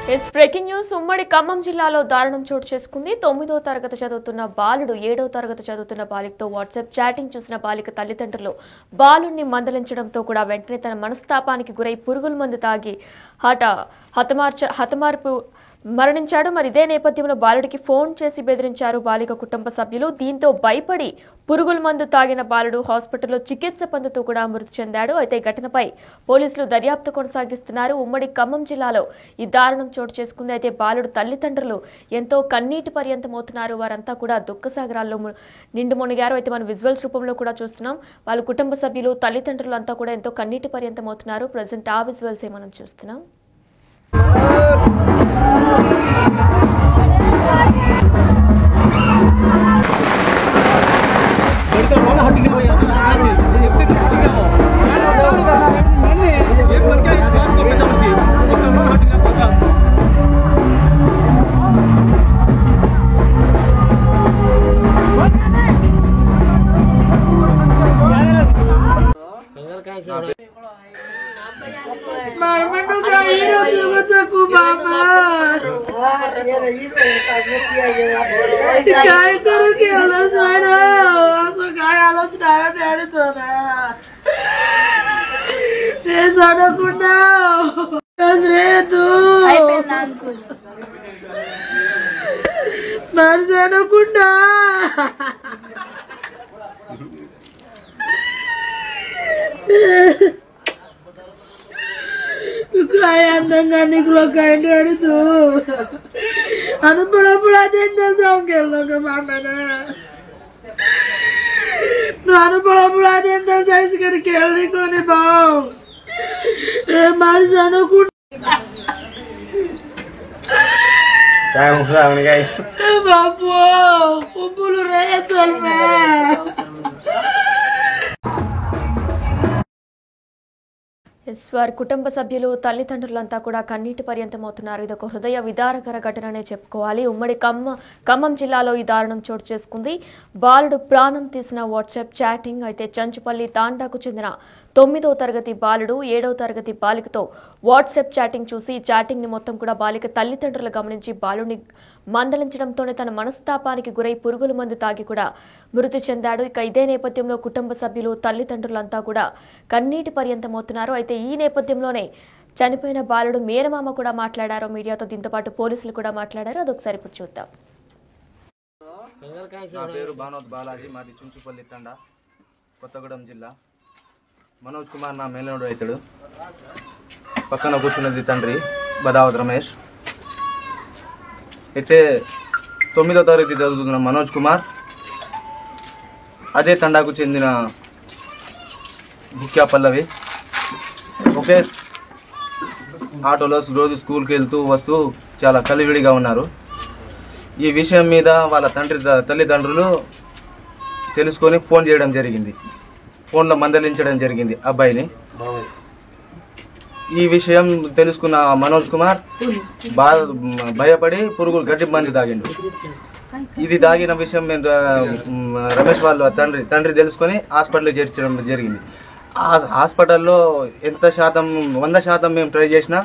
Breaking news. ఉమ్మడి ఖమ్మం జిల్లాలో దారుణం చోటు చేసుకుంది. 9వ తరగతి చదువుతున్న బాలుడు 7వ తరగతి చదువుతున్న బాలికతో వాట్సాప్ చాటింగ్ చూసిన బాలిక తల్లిదండ్రులు బాలుడిని మందలించడంతో కూడా వెంటనే తన మనస్తాపానికి గురై పురుగుల మందు తాగి హతమార్పు మరణించాడు. మరి ఇదే నేపథ్యంలో బాలుడికి ఫోన్ చేసి బెదిరించారు బాలిక కుటుంబ సభ్యులు. దీంతో భయపడి పురుగుల మందు తాగిన బాలుడు హాస్పిటల్లో చికిత్స పొందుతూ కూడా మృతి చెందాడు. అయితే ఘటనపై పోలీసులు దర్యాప్తు కొనసాగిస్తున్నారు. ఉమ్మడి ఖమ్మం జిల్లాలో ఈ దారుణం చోటు చేసుకుంది. అయితే బాలుడు తల్లిదండ్రులు ఎంతో కన్నీటి పర్యంతమవుతున్నారు. వారంతా కూడా దుఃఖసాగరాల్లో నిండు మునిగారు. అయితే మనం విజువల్స్ రూపంలో కూడా చూస్తున్నాం. వాళ్ళ కుటుంబ సభ్యులు తల్లిదండ్రులు అంతా కూడా ఎంతో కన్నీటి పర్యంతమవుతున్నారు. ప్రజెంట్ ఆ విజువల్స్ మనం చూస్తున్నాం. काय करू केलं साडा असं काय आलोच नाही ते साडा कुठा रे तू माणसानं कुठा काय अंदर निघलो काय डॅडी तू आणि पुढा पुढा त्यांना जाऊन गेलो ग मामानं आणि पुढा पुढा त्यांना जायचं केलं कोणी भाऊ माणसानं कुठं काय म्हटलं काय बापू खूप बोलू रे चल వారి కుటుంబ సభ్యులు తల్లిదండ్రులంతా కూడా కన్నీటి పర్యంతమవుతున్నారు. ఇదొక హృదయ విదారకర ఘటననే చెప్పుకోవాలి. ఉమ్మడి ఖమ్మం జిల్లాలో ఈ దారుణం చోటు చేసుకుంది. బాలుడు ప్రాణం తీసిన వాట్సాప్ చాటింగ్. అయితే చంచుపల్లి తాండాకు చెందిన 9వ తరగతి బాలుడు 7వ తరగతి బాలికతో వాట్సాప్ చాటింగ్ చూసి ఈ చాటింగ్ ని మొత్తం కూడా బాలిక తల్లిదండ్రులు గమనించి బాలుడిని మందలించడంతోనే తన మనస్తాపానికి గురై పురుగుల మందు తాగి కూడా మృతి చెందాడు. ఇక ఇదే నేపథ్యంలో కుటుంబ సభ్యులు తల్లిదండ్రులంతా కూడా కన్నీటి పర్యంతమవుతున్నారు. అయితే ఈ నేపథ్యంలోనే చనిపోయిన బాలుడు మేనమామ కూడా మాట్లాడారు మీడియాతో. దీంతో పాటు పోలీసులు కూడా మాట్లాడారు. అదొకసారి ఇప్పుడు చూద్దాం. నా పేరు భానోత్ బాలాజీ, మాది చుంచుపల్లి తండా, కొత్తగూడెం జిల్లా. మనోజ్ కుమార్ నా మేనలుడు అవుతాడు. పక్కన కూర్చున్నది తండ్రి బదావత్ రమేష్. అయితే 9వ తరగతి చదువుతున్న మనోజ్ కుమార్ అదే తండాకు చెందిన ముఖ్య పల్లవి ఒకే ఆటోలో రోజు స్కూల్కి వెళ్తూ వస్తూ చాలా కలివిడిగా ఉన్నారు. ఈ విషయం మీద వాళ్ళ తల్లిదండ్రులు తెలుసుకొని ఫోన్ చేయడం జరిగింది. ఫోన్లో మందలించడం జరిగింది అబ్బాయిని. ఈ విషయం తెలుసుకున్న మనోజ్ కుమార్ భయపడి గడ్డి మంది తాగిండు. ఇది తాగిన విషయం రమేష్ వాళ్ళ తండ్రి తెలుసుకొని హాస్పిటల్కి చేర్చడం జరిగింది. ఆ హాస్పిటల్లో 100% మేము ట్రై చేసినా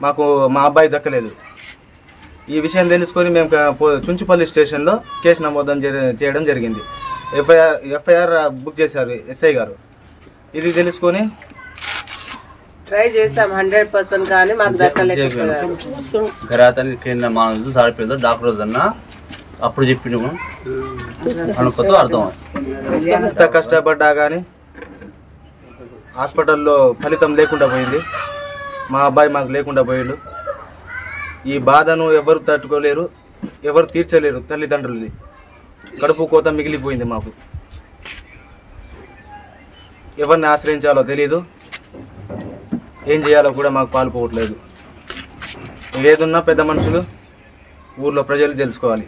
మాకు మా అబ్బాయి దక్కలేదు. ఈ విషయం తెలుసుకొని మేము చుంచుపల్లి స్టేషన్లో కేసు నమోదు చేయడం జరిగింది. ఎఫ్ఐఆర్ బుక్ చేశారు ఎస్ఐ గారు. ఇది తెలుసుకొని ట్రై చేసాం 100% కానీ మాకు దక్కలేదు. గరాతని కేంద్ర మానవులు దాడిపోయిందో డాక్టర్ వద్దన్నా అప్పుడు చెప్పినాము అనుకోతో అర్థం. ఎంత కష్టపడ్డా కానీ హాస్పిటల్లో ఫలితం లేకుండా పోయింది. మా అబ్బాయి మాకు లేకుండా పోయిండు. ఈ బాధను ఎవరు తట్టుకోలేరు, ఎవరు తీర్చలేరు. తల్లిదండ్రులది కడుపు కోత మిగిలిపోయింది. మాకు ఎవరిని ఆశ్రయించాలో తెలీదు, ఏం చేయాలో కూడా మాకు పాలుపోవట్లేదు. ఏదున్నా పెద్ద మనుషులు ఊర్లో ప్రజలు తెలుసుకోవాలి.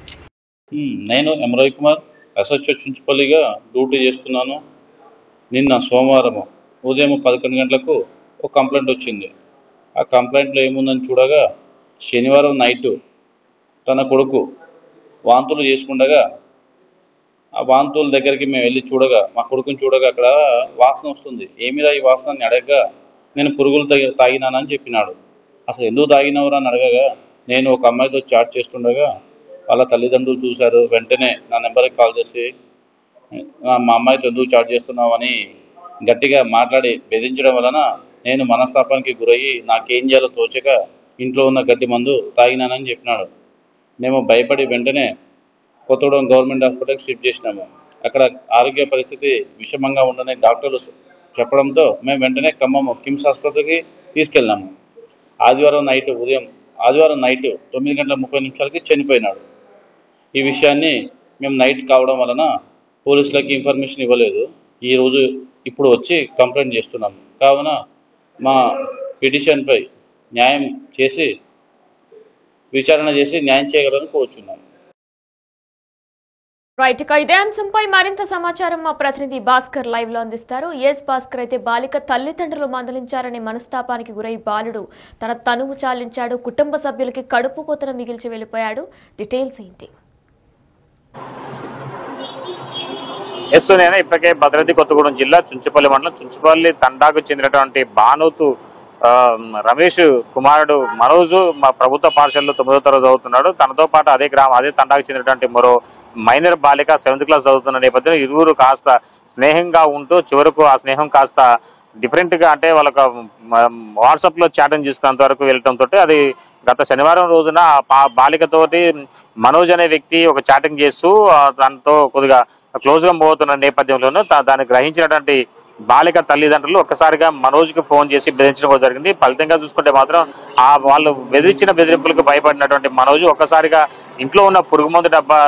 నేను ఎం రవికుమార్ ఎస్హెచ్ఓ చుంచుపల్లిగా డ్యూటీ చేస్తున్నాను. నిన్న సోమవారం ఉదయం 11 గంటలకు ఒక కంప్లైంట్ వచ్చింది. ఆ కంప్లైంట్లో ఏముందని చూడగా శనివారం నైటు తన కొడుకు వాంతులు చేసుకుండగా ఆ వాంతుల దగ్గరికి మేము వెళ్ళి చూడగా మా కొడుకుని చూడగా అక్కడ వాసన వస్తుంది. ఏమిరా ఈ వాసన అని అడగగా నేను పురుగులు తాగినానని చెప్పినాడు. అసలు ఎందుకు తాగినవరా అని అడగగా నేను ఒక అమ్మాయితో చాట్ చేస్తుండగా వాళ్ళ తల్లిదండ్రులు చూశారు. వెంటనే నా నెంబర్కి కాల్ చేసి మా అమ్మాయితో ఎందుకు చాట్ చేస్తున్నావు అని గట్టిగా మాట్లాడి బెదిరించడం వలన నేను మనస్తాపానికి గురయ్యి నాకేం చేయాలో తోచక ఇంట్లో ఉన్న గడ్డి మందు తాగినానని చెప్పినాడు. మేము భయపడి వెంటనే కొత్తగూడెం గవర్నమెంట్ హాస్పిటల్కి షిఫ్ట్ చేసినాము. అక్కడ ఆరోగ్య పరిస్థితి విషమంగా ఉండని డాక్టర్లు చెప్పడంతో మేము వెంటనే ఖమ్మం కిమ్స్ ఆసుపత్రికి తీసుకెళ్ళాము. ఆదివారం నైట్ 9:30 చనిపోయినాడు. ఈ విషయాన్ని మేము నైట్ కావడం వలన పోలీసులకి ఇన్ఫర్మేషన్ ఇవ్వలేదు. ఇప్పుడు వచ్చి కంప్లైంట్ చేస్తున్నాము. కావున మా పిటిషన్పై న్యాయం చేసి విచారణ చేసి న్యాయం చేయగలని కోరుచున్నాము. రైట్, ఇక ఇదే అంశంపై మరింత సమాచారం మా ప్రతినిధి భాస్కర్ లైవ్ లో అందిస్తారు. భాస్కర్, అయితే బాలిక తల్లిదండ్రులు మందలించారనే మనస్తాపానికి గురై బాలుడు తన తనువు చాలించాడు. కుటుంబ సభ్యులకి కడుపు కోతను మిగిల్చి వెళ్లిపోయాడు. డీటెయిల్స్ ఏంటి? నేను ఇప్పటికే భద్రాద్రి కొత్తగూడెం జిల్లా చుంచుపల్లి మండలం చుంచుపల్లి తండాకు చెందినటువంటి బానోతు రమేష్ కుమారుడు మనోజు మా ప్రభుత్వ పాఠశాలలో 9వ తరగతి చదువుతున్నాడు. తనతో పాటు అదే తండాకు చెందినటువంటి మరో మైనర్ బాలిక 7th క్లాస్ చదువుతున్న నేపథ్యంలో ఇరువురు కాస్త స్నేహంగా ఉంటూ చివరకు ఆ స్నేహం కాస్త డిఫరెంట్ గా, అంటే వాళ్ళకు వాట్సాప్ లో చాటింగ్ చేసుకున్నంత వరకు వెళ్ళటంతో అది గత శనివారం రోజున ఆ బాలికతోటి మనోజ్ అనే వ్యక్తి ఒక చాటింగ్ చేస్తూ దాంతో కొద్దిగా క్లోజ్ గా పోతున్న నేపథ్యంలోనూ దాన్ని గ్రహించినటువంటి బాలిక తల్లిదండ్రులు ఒక్కసారిగా మనోజ్కి ఫోన్ చేసి బెదిరించడం జరిగింది. ఫలితంగా చూసుకుంటే మాత్రం వాళ్ళు బెదిరించిన బెదిరింపులకు భయపడినటువంటి మనోజ్ ఒక్కసారిగా ఇంట్లో ఉన్న పురుగు మందు డబ్బా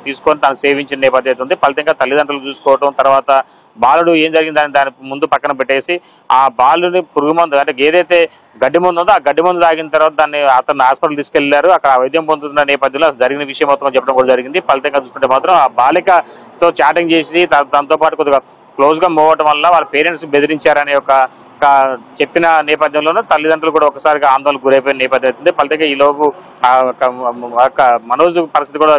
తీసుకొని తను సేవించిన నేపథ్యం ఉంది. ఫలితంగా తల్లిదండ్రులు చూసుకోవటం, తర్వాత బాలుడు ఏం జరిగిందని దాని ముందు పక్కన పెట్టేసి ఆ బాలుని పురుగు మందు అంటే ఏదైతే గడ్డి మందు ఉందో ఆ గడ్డి మందు తాగిన తర్వాత అతను హాస్పిటల్ తీసుకెళ్లారు. అక్కడ వైద్యం పొందుతున్న నేపథ్యంలో జరిగిన విషయం మొత్తం చెప్పడం కూడా జరిగింది. ఫలితంగా చూసుకుంటే మాత్రం ఆ బాలికతో చాటింగ్ చేసి దాంతో పాటు కొద్దిగా క్లోజ్ గా పోవటం వల్ల వాళ్ళ పేరెంట్స్ బెదిరించారనే ఒక చెప్పిన నేపథ్యంలోనూ తల్లిదండ్రులు కూడా ఒకసారిగా ఆందోళనకు గురైపోయిన నేపథ్యం అవుతుంది. ఫలితంగా ఈలోపు మనోజ్ పరిస్థితి కూడా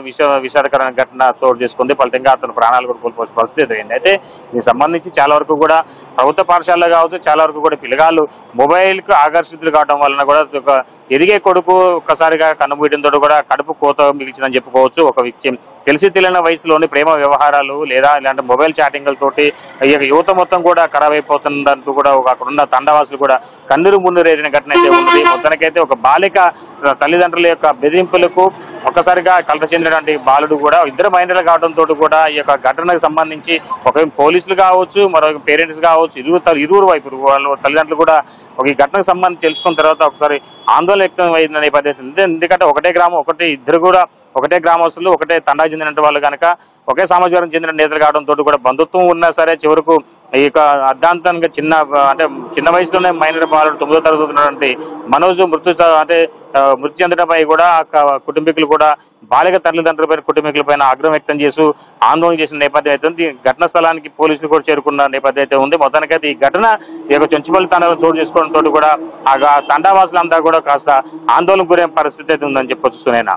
విషాదకరమైన ఘటన చోటు చేసుకుంది. ఫలితంగా అతను ప్రాణాలు కూడా కోల్పోయే పరిస్థితి ఎదురైంది. అయితే దీనికి సంబంధించి చాలా వరకు కూడా ప్రభుత్వ పాఠశాలలో కావచ్చు, చాలా వరకు కూడా పిల్లగాళ్ళు మొబైల్ కు ఆకర్షితులు కావడం వలన కూడా ఎదిగే కొడుకు ఒక్కసారిగా కన్నుబీయడంతో కూడా కడుపు కోత మిగిల్చిందని చెప్పుకోవచ్చు. ఒక విషయం తెలిసి తెలియని వయసులోని ప్రేమ వ్యవహారాలు లేదా ఇలాంటి మొబైల్ చాటింగ్లతోటి యువత మొత్తం కూడా ఖరాబ్ అయిపోతుందంటూ కూడా అక్కడున్న తండవాసులు కూడా కన్నురు మున్నురేదిన ఘటన అయితే ఉన్నది. మొత్తానికైతే ఒక బాలిక తల్లిదండ్రుల యొక్క బెదిరింపులకు ఒక్కసారిగా కలత చెందినటువంటి బాలుడు కూడా ఇద్దరు మైనర్లు కావడంతో కూడా ఈ యొక్క ఘటనకు సంబంధించి ఒక పోలీసులు కావచ్చు, మరో పేరెంట్స్ కావచ్చు, ఇరువురు వైపు వాళ్ళు తల్లిదండ్రులు కూడా ఒక ఈ ఘటనకు సంబంధించి తెలుసుకున్న తర్వాత ఒకసారి ఆందోళన వ్యక్తం అయిందనే పరిస్థితి. ఎందుకంటే ఇద్దరు కూడా ఒకటే గ్రామస్తులు, ఒకటే తండా చెందిన వాళ్ళు కనుక ఒకే సమాచారం చెందిన నేతలు కావడంతో కూడా బంధుత్వం ఉన్నా సరే చివరకు ఈ యొక్క అర్ధాంతంగా చిన్న వయసులోనే మైనర్ బాలుడు 9వ తరగతి చదువుతున్నటువంటి మనోజ్ మృతి చెందడంపై కూడా కుటుంబీకులు కూడా బాలిక తల్లిదండ్రులపైన కుటుంబీకులపైన ఆగ్రహం వ్యక్తం చేస్తూ ఆందోళన చేసిన నేపథ్యం అయితే ఘటన స్థలానికి పోలీసులు కూడా చేరుకున్న నేపథ్యం అయితే ఉంది. మొత్తానికైతే ఈ ఘటన ఈ యొక్క చుంచుపల్లి తండాలో చోటు చేసుకోవడంతో కూడా ఆ తండావాసులంతా కూడా కాస్త ఆందోళనకు గురైన పరిస్థితి అయితే ఉందని చెప్పొచ్చు. సునైనా,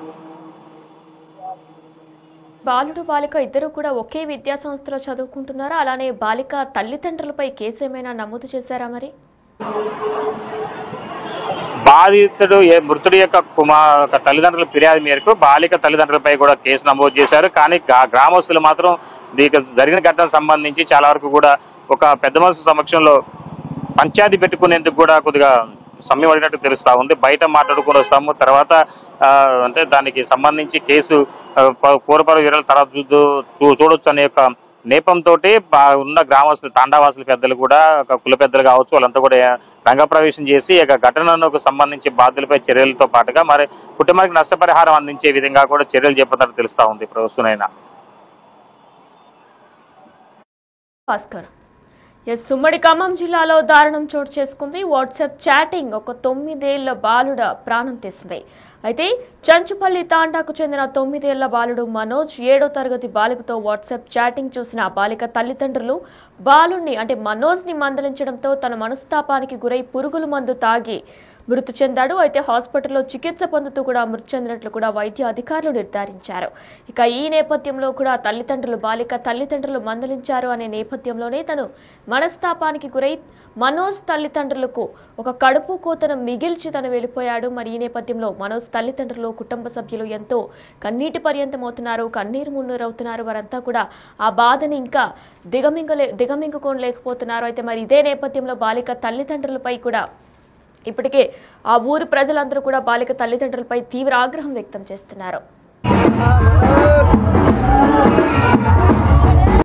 బాలుడు బాలిక ఇద్దరు కూడా ఒకే విద్యా సంస్థలో చదువుకుంటున్నారా? అలానే బాలిక తల్లిదండ్రులపై కేసు ఏమైనా నమోదు చేశారా? మరి బాధితుడు మృతుడి యొక్క తల్లిదండ్రుల ఫిర్యాదు మేరకు బాలిక తల్లిదండ్రులపై కూడా కేసు నమోదు చేశారు. కానీ గ్రామస్తులు మాత్రం దీనికి జరిగిన ఘటనకు సంబంధించి చాలా వరకు కూడా ఒక పెద్ద మనుషుల సమక్షంలో పంచాయతీ పెట్టుకునేందుకు కూడా కొద్దిగా సమయం పడినట్టు తెలుస్తా ఉంది. బయట మాట్లాడుకుని వస్తాము, తర్వాత అంటే దానికి సంబంధించి కేసు పూర్వపర వివరాలు తర్వాత చూడొచ్చు అనే యొక్క నేపంతో ఉన్న గ్రామస్తులు తాండావాసుల పెద్దలు కూడా కుల పెద్దలు కావచ్చు వాళ్ళంతా కూడా రంగప్రవేశం చేసి ఇక ఘటనకు సంబంధించి బాధ్యులపై చర్యలతో పాటుగా మరి కుటుంబానికి నష్టపరిహారం అందించే విధంగా కూడా చర్యలు చేపట్టినట్టు తెలుస్తా ఉంది. ప్రస్తుతనైనా భాస్కర్, ఉమ్మడి ఖమ్మం జిల్లాలో దారుణం చోటు చేసుకుంది. వాట్సాప్ చాటింగ్ ఒక 9 ఏళ్ల బాలుడ ప్రాణం తీసింది. అయితే చంచుపల్లి తాండాకు చెందిన 9 ఏళ్ల బాలుడు మనోజ్ 7వ తరగతి బాలికతో వాట్సాప్ చాటింగ్ చూసిన బాలిక తల్లిదండ్రులు బాలుణ్ణి మనోజ్ ని మందలించడంతో తన మనస్తాపానికి గురై పురుగుల మందు తాగి మృతి చెందాడు. అయితే హాస్పిటల్లో చికిత్స పొందుతూ కూడా మృతి చెందినట్లు కూడా వైద్య అధికారులు నిర్ధారించారు. ఇక ఈ నేపథ్యంలో కూడా బాలిక తల్లిదండ్రులు మందలించారు అనే నేపథ్యంలోనే తను మనస్తాపానికి గురై మనోజ్ తల్లిదండ్రులకు ఒక కడుపు కోతను మిగిల్చి తను వెళ్ళిపోయాడు. మరి ఈ నేపథ్యంలో మనోజ్ తల్లిదండ్రులు, కుటుంబ సభ్యులు ఎంతో కన్నీటి పర్యంతమవుతున్నారు, కన్నీరు మున్నీరవుతున్నారు. వారంతా కూడా ఆ బాధని ఇంకా దిగమింగుకోలేకపోతున్నారు. అయితే మరి ఇదే నేపథ్యంలో బాలిక తల్లిదండ్రులపై కూడా ఇప్పటికే ఆ ఊరు ప్రజలందరూ కూడా బాలిక తల్లిదండ్రులపై తీవ్ర ఆగ్రహం వ్యక్తం చేస్తున్నారు.